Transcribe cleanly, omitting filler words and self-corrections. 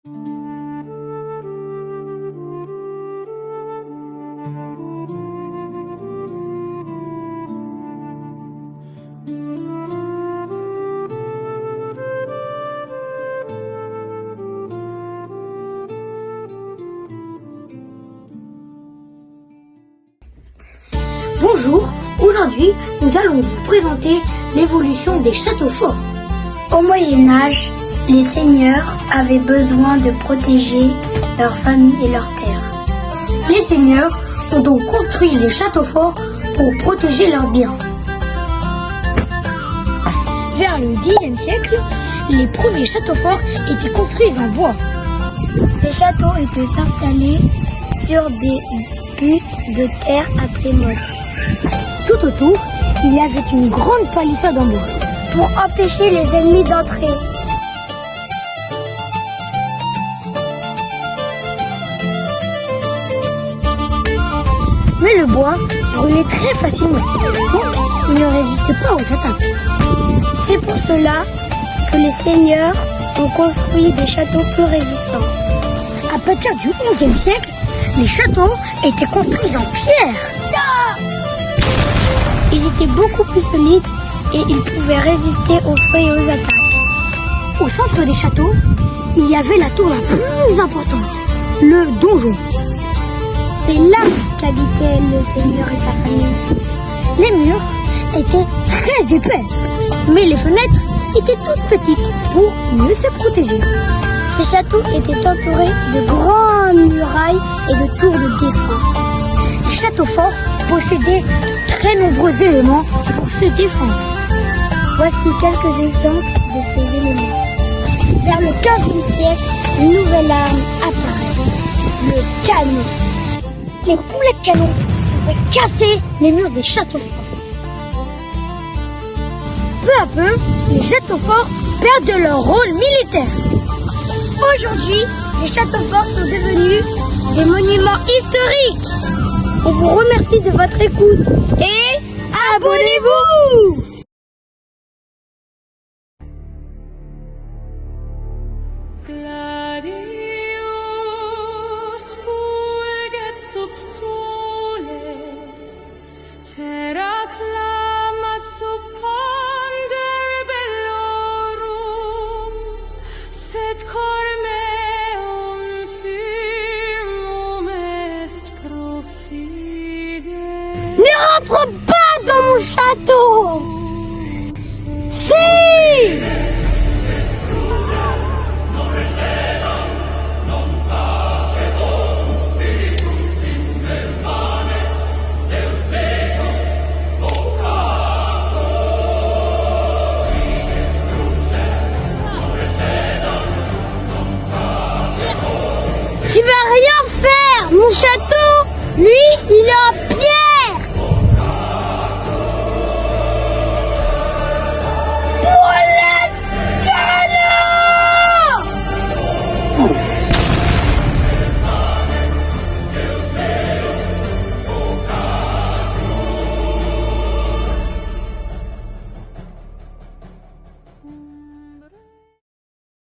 Bonjour, aujourd'hui nous allons vous présenter l'évolution des châteaux forts. Au Moyen-Âge, les seigneurs avaient besoin de protéger leur famille et leurs terres. Les seigneurs ont donc construit les châteaux forts pour protéger leurs biens. Vers le Xe siècle, les premiers châteaux forts étaient construits en bois. Ces châteaux étaient installés sur des buttes de terre appelées mottes. Tout autour, il y avait une grande palissade en bois pour empêcher les ennemis d'entrer. Mais le bois brûlait très facilement, donc il ne résistait pas aux attaques. C'est pour cela que les seigneurs ont construit des châteaux plus résistants. À partir du XIe siècle, les châteaux étaient construits en pierre. Ils étaient beaucoup plus solides et ils pouvaient résister aux feux et aux attaques. Au centre des châteaux, il y avait la tour la plus importante, le donjon. C'est là qu'habitaient le seigneur et sa famille. Les murs étaient très épais, mais les fenêtres étaient toutes petites pour mieux se protéger. Ces châteaux étaient entourés de grandes murailles et de tours de défense. Les châteaux forts possédaient de très nombreux éléments pour se défendre. Voici quelques exemples de ces éléments. Vers le XVe siècle, une nouvelle arme apparaît, le canon. Les boulets de canon pouvaient casser les murs des châteaux forts. Peu à peu, les châteaux forts perdent leur rôle militaire. Aujourd'hui, les châteaux forts sont devenus des monuments historiques. On vous remercie de votre écoute et abonnez-vous! Ne rentre pas dans mon château! Si! Tu vas rien faire! Mon château, lui, il est en